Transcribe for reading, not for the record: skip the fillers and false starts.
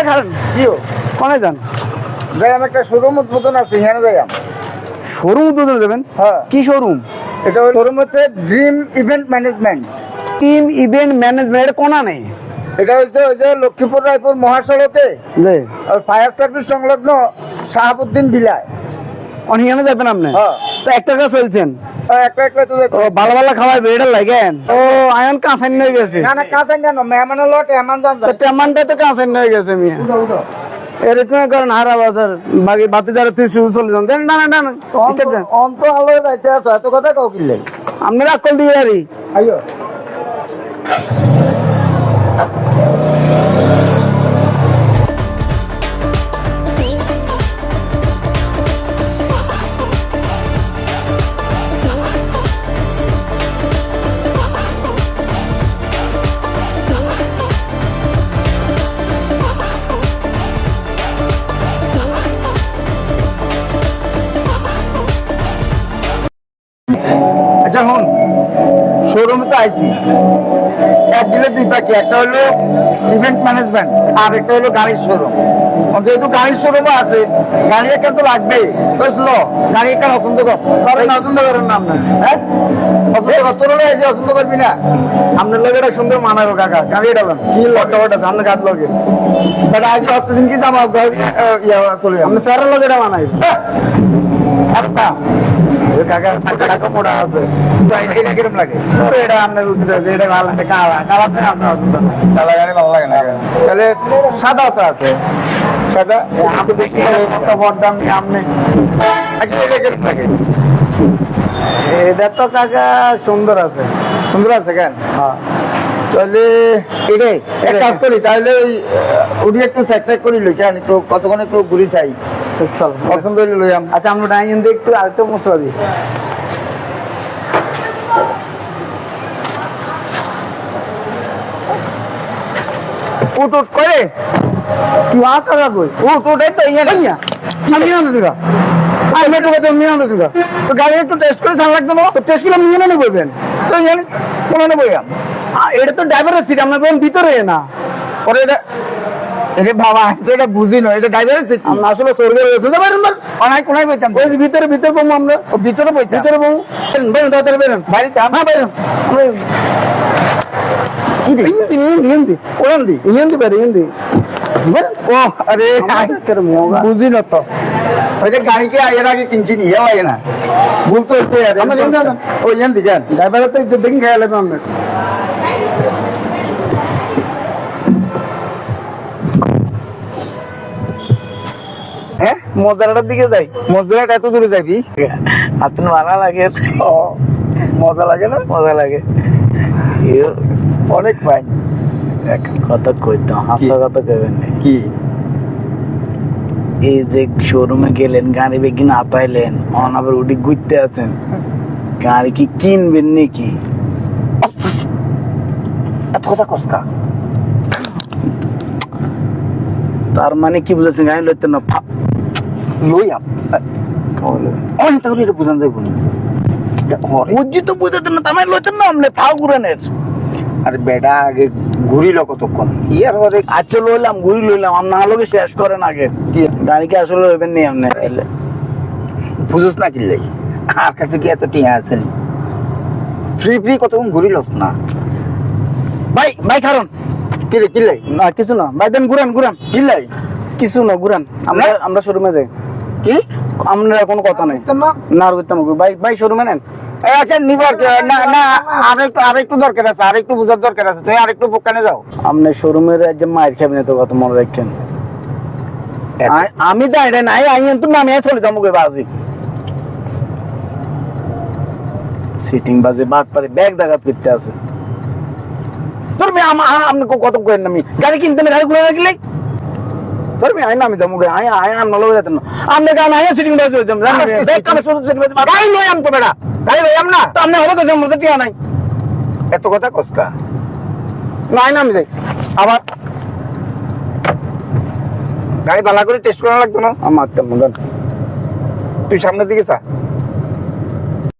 খারাপ কিও কোনে যান যাই আমি একটা শোরুম উদ্বোধন আছে এখানে যাই শোরুম উদ্বোধন যাবেন হ্যাঁ কি শোরুম এটা শোরুম হচ্ছে dream event management team event management এর কোনা নেই এটা হচ্ছে ওই যে লক্ষ্মীপুর রায়পুর মহাসড়কে জি ফায়ার সার্ভিস সংলগ্ন শাহাবুদ্দিন বিলায় অনিয়ানে যাবেন আপনি হ্যাঁ তো একটা কাজ চলছেন একটা একটা তো ও ভালো ভালো খাওয়াই বেড়ে লাগেন ও আয়ন কাঁচাই নিয়ে গেছে না না কাছে কেন মেহমানের লট এমন জান তো টেমানটা তো কাঁচাই নিয়ে গেছে মিয়া উঠো উঠো এরকম কারণ হারা বাজার বাকি বাতি যারা তুই শুরু চলে যান না না না না স্টার্ট দেন। অন্ত আলো যাইতে আছো এত কথা কাউ কিনলে আপনারা আকল দিয়ে আরি আইও আচ্ছা হন শোরুমে তো আইছি এক দিলে দুই পাখি একটা হলো ইভেন্ট ম্যানেজমেন্ট আর একটা হলো গাড়ির শোরুম যেহেতু গাড়ির শোরুমও আছে গাড়ি একটা তো লাগবে বুঝলো গাড়ি একটা পছন্দ কর পছন্দ করেন না আপনার হ্যাঁ পছন্দ কর তোর হলো এসে পছন্দ করবি না আপনার লোক এটা সুন্দর মানাবো কাকা গাড়ি ডালেন কি লটটা ওটা সামনে গাছ লোকে বাট আজ কতদিন কি জামা চলে যাবে আপনি স্যারের লোক এটা মানাই আচ্ছা কাকা সাইকেল টাকা মোটা আছে এটা কিরম লাগে তোর এটা আপনার উচিত আছে এটা ভালো লাগে কালা কালাতে আপনার অসুবিধা নেই কালা গাড়ি ভালো লাগে না তাহলে সাদা তো আছে সাদা আপনি দেখি কত বড় দাম আপনি আচ্ছা এটা কিরম লাগে এটা তো কাকা সুন্দর আছে সুন্দর আছে কেন হ্যাঁ তাহলে এটাই এক কাজ করি তাহলে ওই উড়ি একটু স্যাক্টাক করি লই কেন একটু কতক্ষণ একটু ঘুরি চাই চল পছন্দ হইলে লই আম আচ্ছা আমরা ডাইনিং দিয়ে একটু আরেকটু মশলা দিই উট উট করে কি আর কাকা কই উট উঠাই তো ইয়ে ভাইয়া আমি আনতেছি গা আর মেট্রো কথা আমি আনতেছি গা তো গাড়ি একটু টেস্ট করে জানা লাগতো না তো টেস্ট কিলো নিয়ে নেই করবেন তো জানি কোনো নেবো আম এটা তো ড্রাইভারের সিট আপনার বলেন ভিতরে না পরে এটা এরে বাবা আমি তো এটা বুঝি না এটা ড্রাইভারের সিট আমরা আসলে সরকার রয়েছে যাবেন অনেক কোনায় বইতাম ওই যে ভিতরে ভিতরে পাবো আমরা ও ভিতরে বইতাম ভিতরে পাবো বেরোন তাড়াতাড়ি বেরোন বাড়িতে হ্যাঁ বেরোন আমরা কি রে হিন্দি হিন্দি কোন দি হিন্দি বেরো হিন্দি ও আরে কেরম হোগা বুঝি না তো ওইটা গাড়িকে এর আগে কিনছি নি এও আগে না ভুল তো হচ্ছে আর আমরা জানি না। ওই জান দিকেন ড্রাইভারের তো দেখি খেয়াল লাগবে আপনার হ্যাঁ মজাটার দিকে যাই মজুরাটা এত দূরে যাবি আপনার ভালো লাগে ও মজা লাগে না মজা লাগে অনেক ফাইন কত কইতাম হাসা কথা কইবেন না কি এই যে শোরুমে গেলেন গাড়ি বেগি না পাইলেন অনাবার উঠি ঘুরতে আছেন গাড়ি কি কিনবেন নাকি এত কথা কসকা তার মানে কি বুঝাচ্ছেন গাড়ি লইতে না লই আপ অনেক তাহলে এটা বুঝান যাইব নি বুঝছি তো বুঝাতে না তার মানে লইতেন না আপনি ফাও ঘুরেনের আরে বেটা আগে ঘুরিল কতক্ষণ ইয়ার পরে আচ্ছা লইলাম ঘুরি লইলাম আপনার লোকে শেষ করেন আগে কি গাড়ি কি আসলে লইবেন নি আপনি বুঝোস না কিনলাই আর কাছে কি এত টিয়া আছে নি ফ্রি ফ্রি কতক্ষণ ঘুরিলস না ভাই ভাই কারণ কি রে কিনলাই না কিছু না ভাই দেন ঘুরান ঘুরান কিনলাই কিছু না ঘুরান আমরা আমরা শোরুমে যাই কি আমরা কোনো কথা নাই না আর করতাম ভাই ভাই শোরুমে নেন আচ্ছা নিব না না আরেকটু দরকার আছে আরেকটু বুঝার দরকার আছে তুই আরেকটু বোকানে যাও আপনি শোরুমের যে মায়ের খাবেন তো কথা মনে রাখেন আমি যাই রে নাই আমি তো নামে চলে যাবো বাজি সিটিং বাজে বাট পারে ব্যাগ জায়গা করতে আছে তোর আপনি কত করেন আমি গাড়ি কিনতে না গাড়ি খুলে রাখলে তোর আমি নামে যাবো আই আই আম নলো যেতেন না আপনি গান আই সিটিং বাজে যাম জানেন ব্যাগ কামে শুরু সিটিং বাজে গাড়ি লই আম তো বেটা গাড়ি লই আম না তো আপনি হবে তো মজা টিয়া নাই এত কথা কসকা নাই নামে যাই আবার গাড়ি ভালো করে টেস্ট করা লাগতো না আমার তেমন তুই সামনের দিকে চা